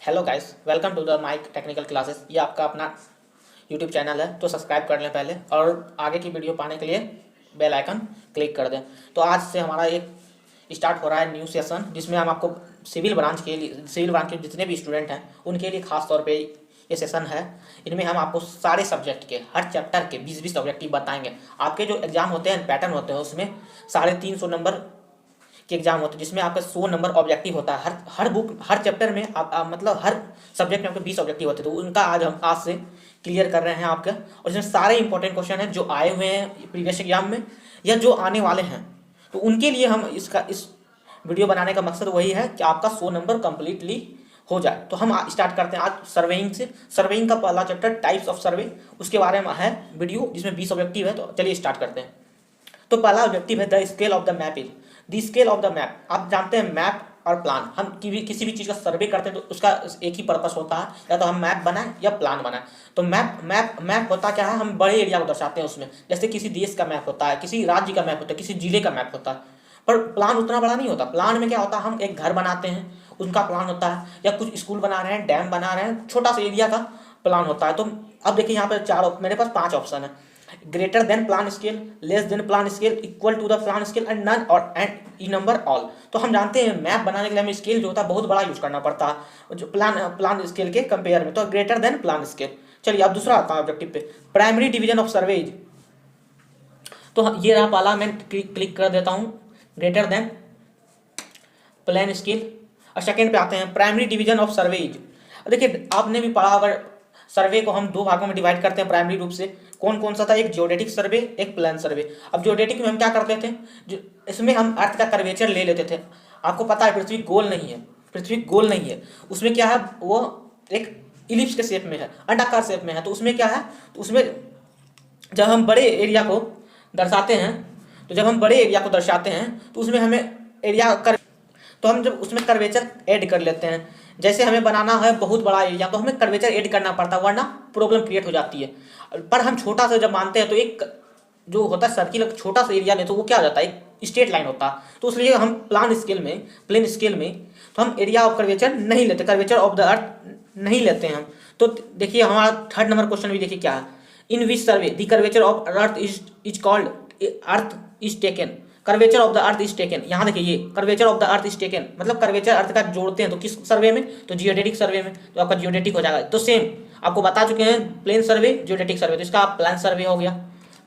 Hello guys, welcome to the Mike technical classes. ये आपका अपना यूट्यूब चैनल है, तो सब्सक्राइब कर लें पहले और आगे की वीडियो पाने के लिए बेल आइकन क्लिक कर दें। तो आज से हमारा एक स्टार्ट हो रहा है न्यू सेशन, जिसमें हम आपको सिविल ब्रांच के जितने भी स्टूडेंट हैं उनके लिए खास तौर पे ये सेशन है। इनमें हम आपको सारे सब्जेक्ट के हर चैप्टर के 20-20 ऑब्जेक्टिव बताएंगे। आपके जो एग्जाम होते हैं, पैटर्न होते हैं, उसमें 350 नंबर के एग्जाम होते हैं, जिसमें आपका 100 नंबर ऑब्जेक्टिव होता है। हर बुक हर चैप्टर में मतलब हर सब्जेक्ट में आपके 20 ऑब्जेक्टिव होते हैं। तो उनका आज से क्लियर कर रहे हैं आपके, और इसमें सारे इंपॉर्टेंट क्वेश्चन हैं जो आए हुए हैं प्रीवियस एग्जाम में या जो आने वाले हैं। तो उनके लिए हम इस वीडियो बनाने का मकसद वही है कि आपका 100 नंबर कंप्लीटली हो जाए। तो हम स्टार्ट करते हैं आज सर्वेइंग से। सर्वेइंग का पहला चैप्टर टाइप्स ऑफ सर्वे, उसके बारे में है वीडियो, जिसमें 20 ऑब्जेक्टिव है। तो चलिए स्टार्ट करते हैं। तो पहला ऑब्जेक्टिव है the scale of the map is. The scale of the map, आप जानते हैं मैप और प्लान, हम किसी भी चीज़ का सर्वे करते हैं तो उसका एक ही पर्पस होता है, या तो हम मैप बनाएं या प्लान बनाएं। तो मैप होता क्या है, हम बड़े एरिया को दर्शाते हैं उसमें। जैसे किसी देश का मैप होता है, किसी राज्य का मैप होता है, किसी जिले का मैप होता है। पर प्लान उतना बड़ा नहीं होता। प्लान में क्या होता है, हम एक घर बनाते हैं, उनका प्लान होता है, या कुछ स्कूल बना रहे हैं, डैम बना रहे हैं, छोटा सा एरिया का प्लान होता है। तो अब देखिए यहाँ पर मेरे पास 5 ऑप्शन है। Greater than plan scale, less than plan scale, equal to the plan scale, and none or and ई नंबर ऑल। तो हम जानते हैं मैप बनाने के लिए हमें स्केल जो होता है बहुत बड़ा यूज करना पड़ता है जो प्लान स्केल के कंपेयर में। तो ग्रेटर देन प्लान स्केल। चलिए अब दूसरा आता है ऑब्जेक्टिव पे, प्राइमरी डिवीजन ऑफ सर्वेज। तो ये रहा पहला, मैं क्लिक कर देता हूँ ग्रेटर देन प्लान स्केल। और सेकेंड पे आते हैं प्राइमरी डिवीजन ऑफ सर्वेज। देखिए आपने भी पढ़ा, अगर सर्वे को हम 2 भागों में डिवाइड करते हैं प्राइमरी रूप से। कौन कौन सा था, एक जियोडेटिक सर्वे, एक प्लान सर्वे। अब जियोडेटिक में हम क्या करते थे, जो इसमें हम अर्थ का कर्वेचर ले लेते थे। आपको पता है पृथ्वी गोल नहीं है, उसमें क्या है, वो एक इलिप्स के शेप में है, अंडाकार शेप में है। तो उसमें क्या है, तो उसमें जब हम बड़े एरिया को दर्शाते हैं तो उसमें हमें एरिया कर, तो हम जब उसमें कर्वेचर ऐड कर लेते हैं। जैसे हमें बनाना है बहुत बड़ा एरिया, तो हमें कर्वेचर ऐड करना पड़ता है, वरना प्रॉब्लम क्रिएट हो जाती है। पर हम छोटा सा जब मानते हैं तो एक जो होता है सर्किल छोटा सा एरिया में, तो वो क्या हो जाता है, एक स्ट्रेट लाइन होता है। तो इसलिए हम प्लेन स्केल में तो हम एरिया ऑफ कर्वेचर नहीं लेते, कर्वेचर ऑफ द अर्थ नहीं लेते हैं हम। तो देखिए हमारा 3rd नंबर क्वेश्चन भी देखिए क्या है, in which survey the curvature of earth is called earth is taken. Curvature of the earth is taken, यहाँ देखिए ये curvature of the earth is taken मतलब कर्वेचर अर्थ का जोड़ते हैं। तो किस सर्वे में, तो जियोडेटिक सर्वे में। तो आपका जियोडेटिक हो जाएगा। तो सेम आपको बता चुके हैं, प्लेन सर्वे, जियोडेटिक सर्वे, तो इसका प्लान सर्वे हो गया।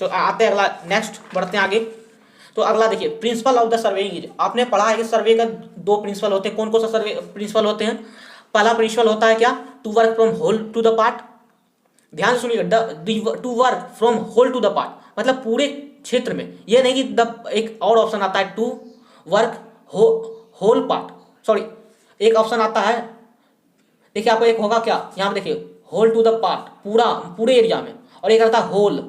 तो आते हैं अगला, नेक्स्ट बढ़ते हैं आगे। तो अगला देखिए principle of the surveying is. आपने पढ़ा है कि सर्वे का 2 प्रिंसिपल होते हैं। कौन कौन सा सर्वे प्रिंसिपल होते हैं, पहला प्रिंसिपल होता है क्या, to work from whole to the part. ध्यान से सुनिएगा, to work from whole to the part मतलब पूरे क्षेत्र में। यह नहीं कि एक और ऑप्शन आता है to work whole part, sorry एक ऑप्शन आता है, देखिए आपको एक होगा क्या, यहाँ पे देखिए होल टू द पार्ट पूरे एरिया में, और एक आता है whole,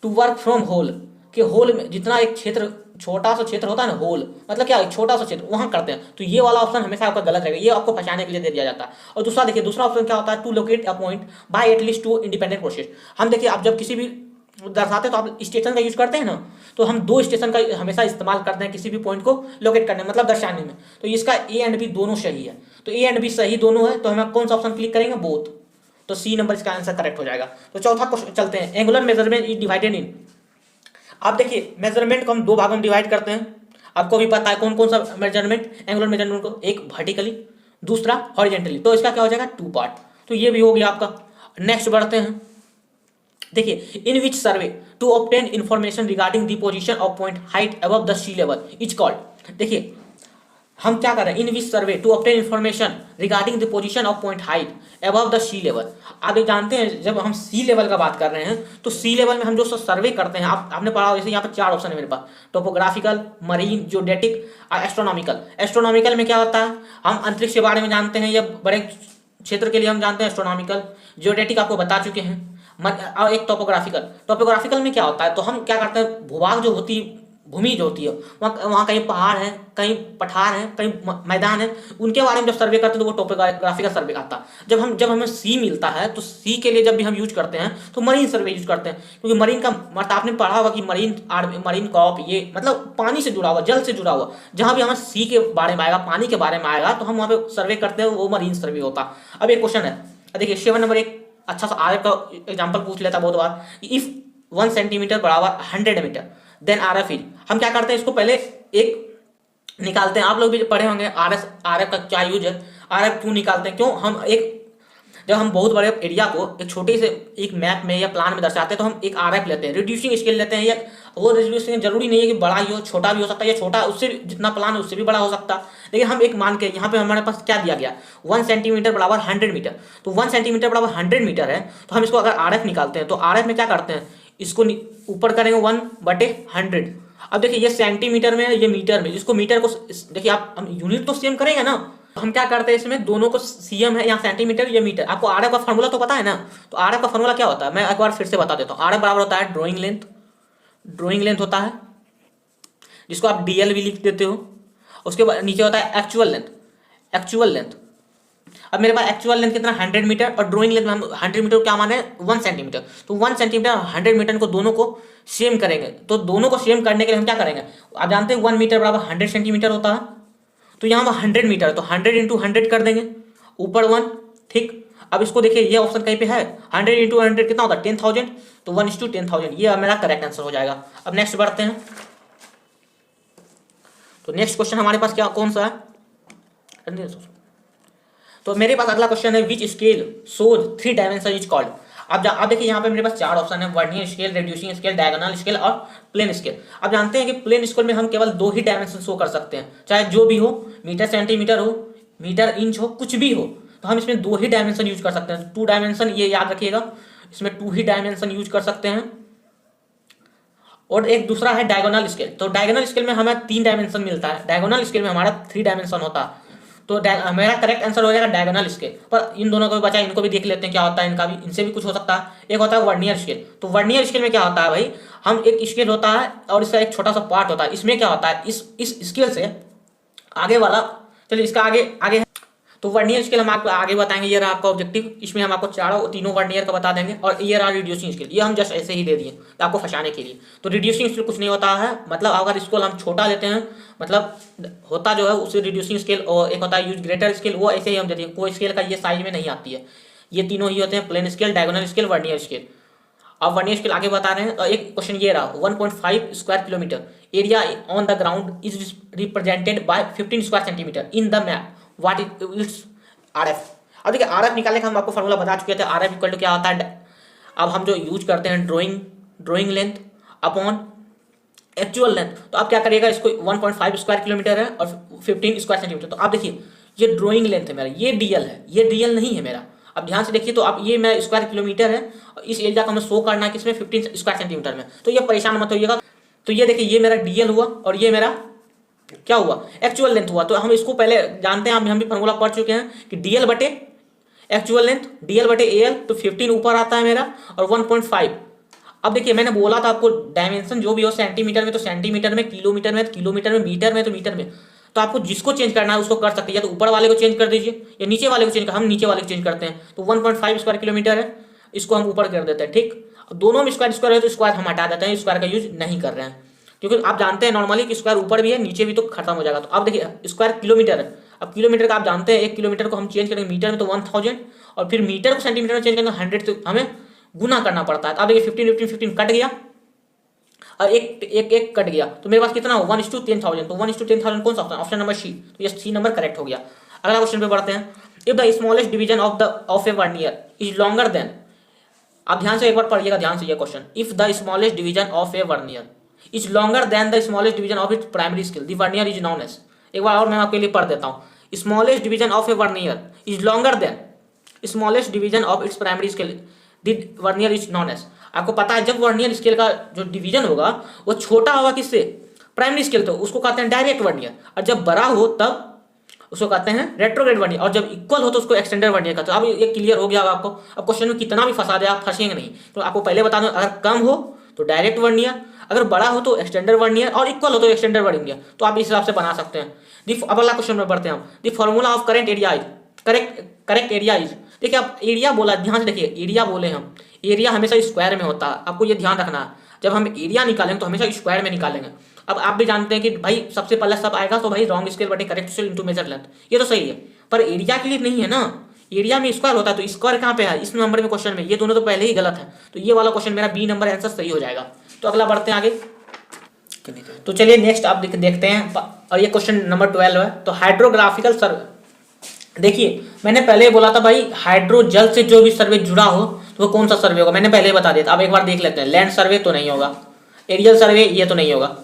to work from whole कि होल में जितना एक क्षेत्र, छोटा सा क्षेत्र होता है ना, होल मतलब क्या, एक छोटा सा क्षेत्र वहां करते हैं। तो ये वाला ऑप्शन हमेशा आपका गलत रहेगा, ये आपको फंसाने के लिए दे दिया जाता है। और दूसरा देखिए, दूसरा ऑप्शन क्या होता है, to locate a point by at least 2 independent process. हम देखिए आप जब किसी भी दर्शाते हैं तो आप स्टेशन का यूज करते हैं ना, तो हम 2 स्टेशन का हमेशा इस्तेमाल करते हैं किसी भी पॉइंट को लोकेट करने मतलब दर्शाने में। तो इसका ए एंड बी दोनों सही है, तो ए एंड बी सही दोनों है, तो हम कौन सा ऑप्शन क्लिक करेंगे, बोथ। तो सी नंबर इसका आंसर करेक्ट हो जाएगा। तो चौथा क्वेश्चन चलते हैं, angular measurement is divided in. आप देखिए मेजरमेंट को हम 2 भागों में डिवाइड करते हैं। आपको भी पता है कौन कौन सा मेजरमेंट, एंगुलर मेजरमेंट को, एक वर्टिकली, दूसरा हॉरिजॉन्टली। तो इसका क्या हो जाएगा, 2 पार्ट। तो ये भी हो गया आपका। नेक्स्ट बढ़ते हैं, देखिए in which survey to obtain information regarding the position of point height above the sea level is called. देखिए हम क्या कर रहे हैं, in which survey to obtain information regarding the position of point height above the sea level. आप जानते हैं जब हम सी लेवल का बात कर रहे हैं तो सी लेवल में हम जो सर्वे करते हैं, आपने पढ़ा, जैसे यहाँ पर 4 ऑप्शन है मेरे पास, topographical, marine, geodetic, astronomical. Astronomical में क्या होता है, हम अंतरिक्ष के बारे में जानते हैं, या बड़े क्षेत्र के लिए हम जानते हैं एस्ट्रोनॉमिकल। जियोडेटिक आपको बता चुके हैं। और एक टोपोग्राफिकल में क्या होता है, तो हम क्या करते हैं, भूभाग जो होती भूमि जो होती है, वहाँ वहाँ कहीं पहाड़ है, कहीं पठार है, कहीं मैदान है, उनके बारे में जब सर्वे करते हैं तो वो टोपोग्राफी का सर्वे आता है। जब हमें सी मिलता है तो सी के लिए जब भी हम यूज करते हैं तो मरीन सर्वे यूज करते हैं, क्योंकि मरीन का मतलब आपने पढ़ा होगा कि मरीन कॉप ये मतलब पानी से जुड़ा हुआ, जल से जुड़ा हुआ, जहाँ भी हमें सी के बारे में आएगा, पानी के बारे में आएगा तो हम वहाँ पे सर्वे करते हैं, वो मरीन सर्वे होता है। अब एक क्वेश्चन है, देखिए 7 नंबर एक अच्छा सा आरएफ का एग्जांपल पूछ लेता बहुत बार, इफ 1 सेंटीमीटर बराबर 100 मीटर देन आरएफ इज। हम क्या करते हैं, इसको पहले एक निकालते हैं, आप लोग भी पढ़े होंगे आरएफ का क्या यूज है, आरएफ क्यों निकालते हैं, क्यों हम एक जब हम बहुत बड़े एरिया को एक छोटे से एक मैप में या प्लान में दर्शाते हैं तो हम एक आरएफ लेते हैं, रिड्यूसिंग स्केल लेते हैं, या वो रिड्यूसिंग जरूरी नहीं है कि बड़ा ही हो, छोटा भी हो सकता है, या छोटा उससे जितना प्लान है उससे भी बड़ा हो सकता है, लेकिन हम एक मान के यहाँ पे हमारे पास क्या दिया गया 1 सेंटीमीटर बराबर 100 मीटर, तो 1 सेंटीमीटर बराबर 100 मीटर है, तो हम इसको अगर आरएफ निकालते हैं तो आरएफ में क्या करते हैं, इसको ऊपर करेंगे 1/100। अब देखिए ये सेंटीमीटर में है, ये मीटर में, इसको मीटर को देखिए आप हम यूनिट तो सेम करेंगे ना, हम क्या करते हैं इसमें दोनों को सीएम है, यहाँ सेंटीमीटर या मीटर। आपको आरएफ का फार्मूला तो पता है ना, तो आरएफ का फार्मूला क्या होता है, मैं एक बार फिर से बता देता हूँ। आरएफ बराबर होता है ड्राइंग लेंथ होता है, जिसको आप डीएल भी लिख देते हो, उसके बाद नीचे होता है एक्चुअल लेंथ। अब मेरे पास एक्चुअल लेंथ कितना 100 मीटर, और ड्राइंग लेंथ में हम 100 मीटर क्या माने 1 सेंटीमीटर, तो 1 सेंटीमीटर 100 मीटर को दोनों को सेम करेंगे। तो दोनों को सेम करने के लिए हम क्या करेंगे, आप जानते हैं 1 मीटर बराबर 100 सेंटीमीटर होता है, तो यहाँ 100 मीटर है तो 100 इंटू 100 कर देंगे, ऊपर 1, ठीक। अब इसको देखिए ये ऑप्शन कहीं पे है, 100 इंटू 100 कितना होता है 10,000, तो 1:10,000, ये मेरा करेक्ट आंसर हो जाएगा। अब नेक्स्ट बढ़ते हैं, तो नेक्स्ट क्वेश्चन हमारे पास क्या कौन सा है, तो मेरे पास अगला क्वेश्चन है which scale shows 3 dimension is called. आप देखिए यहाँ पे मेरे पास 4 ऑप्शन है, vernier scale, reducing scale, diagonal scale और प्लेन स्केल। आप जानते हैं कि प्लेन स्केल में हम केवल 2 ही डायमेंशन शो कर सकते हैं, चाहे जो भी हो, मीटर सेंटीमीटर हो, मीटर इंच हो, कुछ भी हो, तो हम इसमें 2 ही डायमेंशन यूज कर सकते हैं। 2 डायमेंशन, ये याद रखिएगा, इसमें 2 ही डायमेंशन यूज कर सकते हैं। और एक दूसरा है डायगोनल स्केल, तो डायगोनल स्केल में हमें 3 डायमेंशन मिलता है, डायगोनल स्केल में हमारा 3 डायमेंशन होता है, तो मेरा करेक्ट आंसर हो जाएगा डायगोनल स्केल। पर इन दोनों को भी बचा, इनको भी देख लेते हैं क्या होता है, इनका भी, इनसे भी कुछ हो सकता है। एक होता है वर्नियर स्केल, तो वर्नियर स्केल में क्या होता है भाई, हम एक स्केल होता है और इसका एक छोटा सा पार्ट होता है, इसमें क्या होता है, इस स्केल से आगे वाला, चलिए इसका आगे आगे, तो वर्नियर स्केल हम आपको आगे बताएंगे, ये रहा आपका ऑब्जेक्टिव, इसमें हम आपको तीनों वर्नियर का बता देंगे, और ये रहा रिड्यूसिंग स्केल, ये हम जस्ट ऐसे ही दे दिए आपको फंसाने के लिए। तो रिड्यूसिंग स्केल कुछ नहीं होता है, मतलब अगर इसको हम छोटा लेते हैं, मतलब होता जो है उसे रिड्यूसिंग स्केल, और एक होता है यूज ग्रेटर स्केल, वो ऐसे ही हम दे दिए, कोई स्केल का ये साइज में नहीं आती है, ये तीनों ही होते हैं, plane scale, diagonal scale, vernier scale. अब वर्नियर स्केल आगे बता रहे हैं, और एक क्वेश्चन ये रहा 1.5 square kilometre area on the ground is represented by 15 square centimetre in the map, what is it's RF. अब देखिए आरएफ निकालने का हम आपको फॉर्मूला बता चुके थे, आरएफ इक्वल टू क्या होता है, अब हम जो यूज करते हैं drawing length upon actual length, तो आप क्या करिएगा, इसको 1.5 स्क्वायर किलोमीटर है और 15 स्क्वायर सेंटीमीटर, तो आप देखिए ये ड्राइंग लेंथ है मेरा, ये डीएल है, ये डीएल नहीं है मेरा, अब ध्यान से देखिए, तो आप ये मेरा स्क्वायर किलोमीटर है और इस एरिया को हमें शो करना है किसमें 15 स्क्वायर सेंटीमीटर में, तो ये परेशान मत होइएगा। तो ये देखिए ये मेरा डीएल हुआ और ये मेरा क्या हुआ, एक्चुअल लेंथ हुआ। तो हम इसको पहले जानते हैं, हम भी फॉर्मूला पढ़ चुके हैं कि डीएल बटे एक्चुअल लेंथ, डीएल बटे एएल, तो 15 ऊपर आता है मेरा और 1.5। अब देखिए मैंने बोला था आपको डायमेंशन जो भी हो सेंटीमीटर में तो सेंटीमीटर में, किलोमीटर में तो किलोमीटर में, मीटर में तो मीटर में, तो आपको जिसको चेंज करना है उसको कर सकते हैं, या तो ऊपर वाले को चेंज कर दीजिए या नीचे वाले को चेंज कर, हम नीचे वाले को चेंज करते हैं, तो 1.5 स्क्वायर किलोमीटर है, इसको हम ऊपर कर देते हैं, ठीक। दोनों में स्क्वायर स्क्वायर है तो स्क्वायर हम हटा देते हैं, स्क्वायर का यूज नहीं कर रहे हैं, क्योंकि आप जानते हैं नॉर्मली कि स्क्वायर ऊपर भी है नीचे भी, तो खत्म हो जाएगा। तो अब देखिए स्क्वायर किलोमीटर है, अब किलोमीटर का आप जानते हैं 1 किलोमीटर को हम चेंज करेंगे मीटर में तो 1000, और फिर मीटर को सेंटीमीटर में चेंज करेंगे 100, तो हमें गुना करना पड़ता है। अब देखिए 15 कट गया और एक कट गया, तो मेरे पास कितना हो 1:10,000, तो 1:10,000 कौन सा ऑप्शन नंबर सी, तो ये सी नंबर करेक्ट हो गया। अगला क्वेश्चन पे बढ़ते हैं, if the smallest division of A vernier is longer than, आप ध्यान से एक बार पढ़िएगा ध्यान से ये question, if the smallest division of A vernier is longer than the smallest division of its primary scale, the vernier is known as। एक बार और मैं आपके लिए पढ़ देता हूँ, smallest division of a vernier is longer than smallest division of its primary scale, the vernier is known as। आपको पता है जब वर्नियर स्केल का जो डिवीजन होगा वो छोटा होगा किससे, प्राइमरी स्केल, तो उसको कहते हैं डायरेक्ट वर्नियर, और जब बड़ा हो तब उसको कहते हैं रेट्रोग्रेड वर्नियर, और जब इक्वल हो तो उसको एक्सटेंडेड वर्नियर कहते हैं। अब ये क्लियर हो गया होगा आपको। अब क्वेश्चन में कितना भी फंसा दे आप फंसेंगे नहीं, तो आपको पहले बता दूं, अगर कम हो तो डायरेक्ट वर्नियर, अगर बड़ा हो तो एक्सटेंडेड वर्नियर और इक्वल हो तो एक्सटेंडेड वर्नियर, तो आप इस हिसाब से बना सकते हैं। अब अगला क्वेश्चन में बढ़ते हैं हम। The formula of current area is correct area is, देखिए आप एरिया बोला, ध्यान से देखिए, एरिया बोले हम, एरिया हमेशा स्क्वायर में होता है, आपको ये ध्यान रखना है। जब हम एरिया निकालेंगे तो हमेशा स्क्वायर में निकालेंगे। अब आप भी जानते हैं कि भाई सबसे पहले सब आएगा तो भाई रॉन्ग स्केल बटे correct scale into major length, ये तो सही है, पर एरिया के लिए नहीं है ना, एरिया में स्क्वायर होता है, तो स्क्वायर कहाँ पे है इस नंबर में क्वेश्चन में, ये दोनों तो पहले ही गलत है, तो ये वाला क्वेश्चन मेरा बी नंबर आंसर सही हो जाएगा। तो अगला बढ़ते हैं आगे। तो चलिए नेक्स्ट आप देखते हैं, और ये क्वेश्चन नंबर 12 है। तो हाइड्रोग्राफिकल सर्वे, देखिए मैंने पहले ही बोला था भाई हाइड्रो जल से जो भी सर्वे जुड़ा हो तो वो कौन सा सर्वे होगा, मैंने पहले ही बता दिया था। अब एक बार देख लेते हैं, लैंड सर्वे तो नहीं होगा, एरियल सर्वे ये तो नहीं होगा।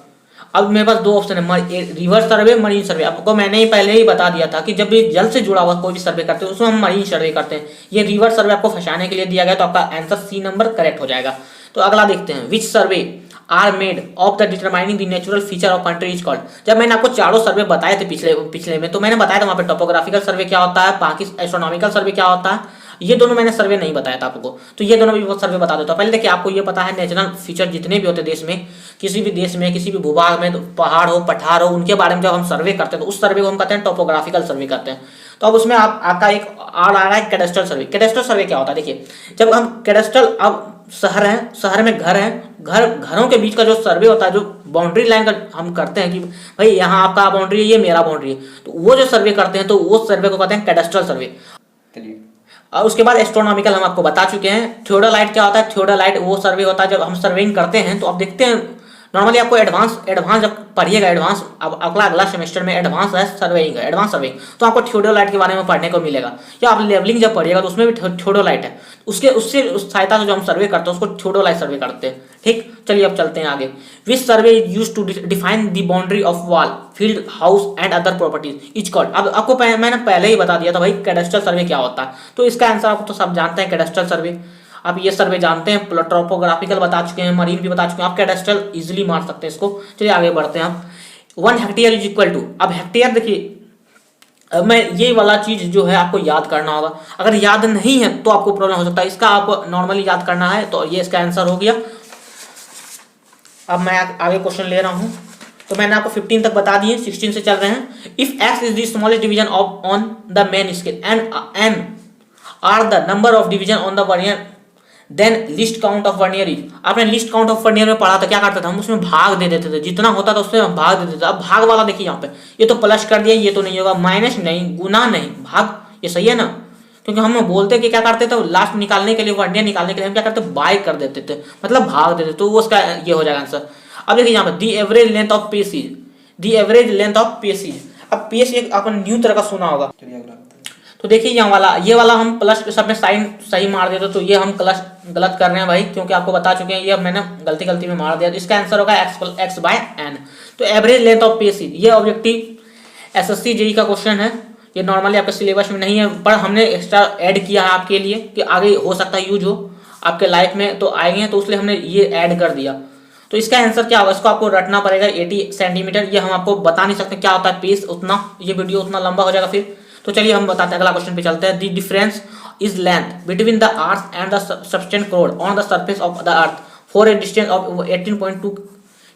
अब मेरे पास दो ऑप्शन है, रिवर सर्वे, मरीन सर्वे। आपको मैंने ही पहले ही बता दिया था कि जब भी जल से जुड़ा हुआ कोई भी सर्वे करते हैं उसमें हम मरीन सर्वे करते हैं। ये रिवर सर्वे आपको फंसाने के लिए दिया गया, तो आपका आंसर सी नंबर करेक्ट हो जाएगा। तो अगला देखते हैं, which survey are made of the determining the natural feature of country is called. जब मैंने आपको चारों सर्वे बताए थे पिछले में, तो मैंने बताया था वहाँ पे टोपोग्राफिकल सर्वे क्या होता है, बाकी एस्ट्रोनॉमिकल सर्वे क्या होता है, ये दोनों मैंने सर्वे नहीं बताया था आपको, तो ये दोनों भी सर्वे बता देता हूँ। पहले देखिए आपको ये पता है नेचुरल फीचर जितने भी होते हैं देश में, किसी भी देश में किसी भी भूभाग में, तो पहाड़ हो पठार हो, उनके बारे में जब हम सर्वे करते हैं तो उस सर्वे को हम कहते हैं टोपोग्राफिकल सर्वे करते हैं। तो अब उसमें आपका एक और आ रहा है कैडेस्ट्रल सर्वे। कैडेस्ट्रल सर्वे क्या होता है, देखिए जब हम कैडेस्ट्रल, अब शहर है, शहर में घर है, घरों के बीच का जो सर्वे होता है, जो बाउंड्री लाइन का हम करते हैं कि भाई यहाँ आपका बाउंड्री है, ये मेरा बाउंड्री है, तो वो जो सर्वे करते हैं तो वो सर्वे को कहते हैं कैडेस्ट्रल सर्वे। चलिए और उसके बाद एस्ट्रोनॉमिकल हम आपको बता चुके हैं। थियोडोलाइट क्या होता है, थियोडोलाइट वो सर्वे होता है जब हम सर्वेइंग करते हैं, तो आप देखते हैं नॉर्मली आपको एडवांस जब पढ़िएगा, एडवांस अब अगला सेमेस्टर में एडवांस है सर्वेइंग, एडवांस सर्वेइंग, तो आपको थियोडोलाइट के बारे में पढ़ने को मिलेगा, या आप लेवलिंग जब पढ़िएगा तो उसमें भी थियोडोलाइट है, उससे उस सहायता से जो हम सर्वे करते हैं उसको थियोडोलाइट सर्वे करते हैं। ठीक, चलिए अब चलते हैं आगे। Which survey is used to define the boundary of wall, field, house and other properties is called. अब आपको मैंने पहले ही बता दिया था भाई कैडेस्ट्रल सर्वे क्या होता है, तो इसका आंसर आप तो सब जानते हैं, कैडेस्ट्रल सर्वे। आप ये सर्वे जानते हैं, टोपोग्राफिकल बता चुके हैं, मरीन भी बता चुके हैं, आप कैडेस्ट्रल इजीली मार सकते हैं इसको। चलिए आगे बढ़ते हैं हम। 1 हेक्टेयर इज इक्वल टू, अब हेक्टेयर देखिए, अब मैं ये वाला चीज जो है आपको याद करना होगा, अगर याद नहीं है तो आपको प्रॉब्लम हो सकता है, इसका आप नॉर्मली याद करना है, तो ये इसका आंसर हो गया। अब मैं आगे क्वेश्चन ले रहा हूं, तो मैंने आपको 15 तक बता दिए, 16 से चल रहे हैं। If x is the smallest division of on the main scale and r the number of division on the vernier then least count of vernier is. आपने लिस्ट काउंट ऑफ वर्नियर में पढ़ा था, क्या करते थे हम, उसमें भाग दे देते थे, जितना होता था उसमें हम भाग दे देते थे। अब भाग वाला देखिए यहाँ पे, ये तो प्लस कर दिया, ये तो नहीं होगा, माइनस नहीं, गुना नहीं, भाग, ये सही है ना, क्योंकि हम बोलते कि क्या करते थे लास्ट निकालने के लिए, वर्नियर निकालने के लिए हम क्या करते बाय कर देते थे, मतलब भाग देते, तो वो उसका ये हो जाएगा आंसर। अब देखिए यहाँ पे the average length of paces, the average length of paces. अब पेस एक आपने न्यू तरह का सुना होगा, तो देखिए ये वाला हम प्लस सब में साइन सही मार देते, तो ये हम गलत कर रहे हैं भाई, क्योंकि आपको बता चुके हैं, ये मैंने गलती में मार दिया, तो इसका आंसर होगा x बाय n। तो एवरेज लेंथ ऑफ पेसी, ये ऑब्जेक्टिव एसएससी जेई का क्वेश्चन है, ये नॉर्मली आपके सिलेबस में नहीं है, पर हमने एक्स्ट्रा ऐड किया है आपके लिए कि आगे हो सकता है यूज हो आपके लाइफ में, तो आएंगे, तो इसलिए हमने ये ऐड कर दिया। तो इसका आंसर क्या होगा, इसको आपको रटना पड़ेगा, 80 सेंटीमीटर। ये हम आपको बता नहीं सकते क्या होता है पेस, उतना ये वीडियो उतना लंबा हो जाएगा फिर। तो चलिए हम बताते हैं, अगला क्वेश्चन पे चलते हैं। The difference is length between the earth and the subtended कोड on the surface of the earth for a distance of 18.2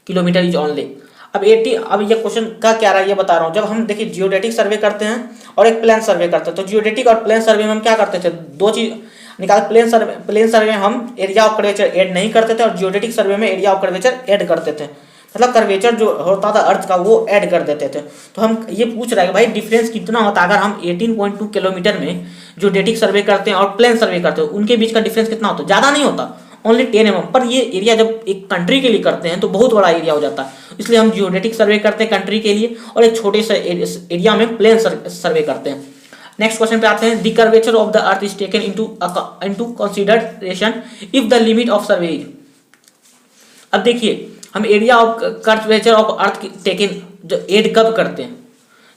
kilometre is only. अब ये क्वेश्चन का क्या रहा है ये बता रहा हूँ। जब हम देखिए जियोडेटिक सर्वे करते हैं और एक प्लेन सर्वे करते हैं, तो जियोडेटिक और प्लेन सर्वे में हम क्या करते थे, दो चीज निकाल, प्लेन सर्वे में हम एरिया ऑफ कर्वेचर ऐड नहीं करते थे, और जियोडेटिक सर्वे में एरिया ऑफ कर्वेचर ऐड करते थे, मतलब कर्वेचर जो होता था अर्थ का वो ऐड कर देते थे। तो हम ये पूछ रहे हैं भाई डिफरेंस कितना होता है अगर हम 18.2 किलोमीटर में जियोडेटिक सर्वे करते हैं और प्लेन सर्वे करते हैं, उनके बीच का डिफरेंस कितना होता है, ज़्यादा नहीं होता, ओनली 10 mm। पर ये एरिया जब एक कंट्री के लिए करते हैं तो बहुत बड़ा एरिया हो जाता है, इसलिए हम जियोडेटिक सर्वे करते हैं कंट्री के लिए, और एक छोटे से एरिया में प्लेन सर्वे करते हैं। नेक्स्ट क्वेश्चन पे आते हैं। The curvature of the earth is taken into consideration if the limit of survey is. अब देखिए हम area of curvature of earth taken एड कब करते हैं,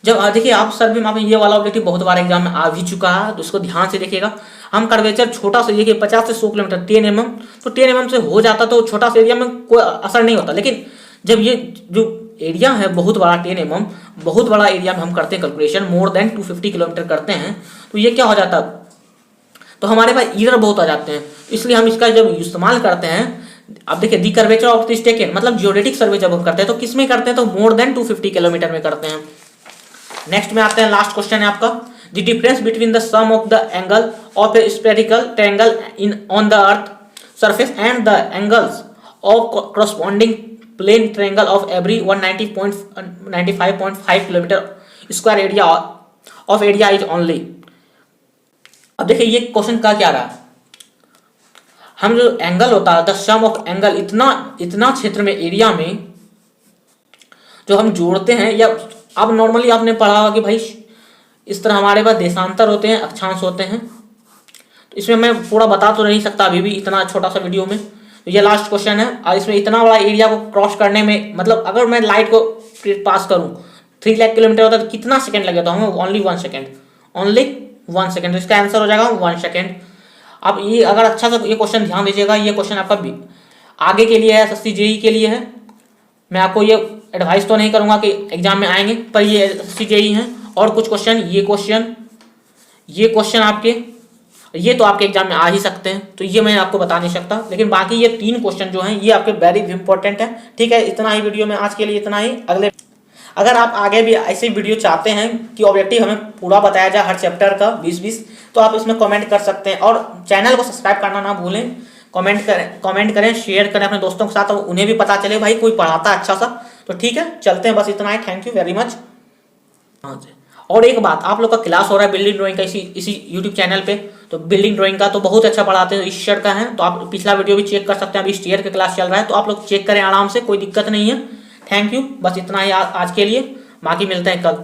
जब देखिए आप सर्वे में, आप ये वाला ऑब्जेक्टिव बहुत बार एग्जाम में आ भी चुका है, तो उसको ध्यान से देखिएगा। हम कर्वेचर छोटा से देखिए 50 से 100 किलोमीटर 10 mm, तो 10 mm से हो जाता तो छोटा सा एरिया में कोई असर नहीं होता, लेकिन जब ये जो एरिया है बहुत बड़ा 10 mm, बहुत बड़ा एरिया में हम करते हैं कैलकुलेशन, मोर देन 250 किलोमीटर करते हैं, तो ये क्या हो जाता, तो हमारे पास ईरर बहुत आ जाते हैं, इसलिए हम इसका जब इस्तेमाल करते हैं अब देखिए दी कर्वेचर ऑफ दिस टेकन, मतलब जियोडेटिक सर्वे जब हम करते हैं तो किस में करते हैं, तो मोर देन 250 किलोमीटर में करते हैं। नेक्स्ट में आते हैं, लास्ट क्वेश्चन है आपका, the difference between the sum of the angle of a spherical triangle in on the earth surface and the angles of corresponding plane triangle of every 195.5 kilometre square area of area is only. अब देखिए ये question का क्या रहा, हम जो angle होता है द सम ऑफ एंगल, इतना क्षेत्र में एरिया में जो हम जोड़ते हैं, या अब नॉर्मली आपने पढ़ा होगा कि भाई इस तरह हमारे पास देशांतर होते हैं, अक्षांश होते हैं, तो इसमें मैं पूरा बता तो नहीं सकता अभी भी इतना छोटा सा वीडियो में। तो ये लास्ट क्वेश्चन है, और इसमें इतना बड़ा एरिया को क्रॉस करने में, मतलब अगर मैं लाइट को पास करूं 3 लाख किलोमीटर होता है तो कितना सेकंड लगेगा, हमें ओनली 1 सेकंड, ओनली 1 सेकंड। तो इसका आंसर हो जाएगा 1 सेकंड। अब ये अगर अच्छा सा ये क्वेश्चन ध्यान दीजिएगा, ये क्वेश्चन आपका आगे के लिए है, SSC JEE के लिए है। मैं आपको ये एडवाइस तो नहीं करूंगा कि एग्जाम में आएंगे, पर ये SSC JEE हैं। और कुछ क्वेश्चन, ये क्वेश्चन आपके, ये तो आपके एग्जाम में आ ही सकते हैं, तो ये मैं आपको बता नहीं सकता, लेकिन बाकी ये 3 क्वेश्चन जो हैं ये आपके वेरी इंपॉर्टेंट है। ठीक है, इतना ही वीडियो में आज के लिए इतना ही। अगर आप आगे भी ऐसे वीडियो चाहते हैं कि ऑब्जेक्टिव हमें पूरा बताया जाए हर चैप्टर का 20-20, तो आप इसमें कमेंट कर सकते हैं, और चैनल को सब्सक्राइब करना ना भूलें। कमेंट करें, शेयर करें अपने दोस्तों के साथ, तो उन्हें भी पता चले भाई कोई पढ़ाता अच्छा सा। तो ठीक है, चलते हैं, बस इतना ही। Thank you very much. हाँ जी, और एक बात, आप लोग का क्लास हो रहा है बिल्डिंग ड्राइंग का इसी यूट्यूब चैनल पे, तो बिल्डिंग ड्राइंग का तो बहुत अच्छा पढ़ाते हैं, इस ईयर का है, तो आप पिछला वीडियो भी चेक कर सकते हैं। अभी इस ईयर का क्लास चल रहा है, तो आप लोग चेक करें आराम से, कोई दिक्कत नहीं है। थैंक यू, बस इतना ही आज के लिए, बाकी मिलते हैं कल।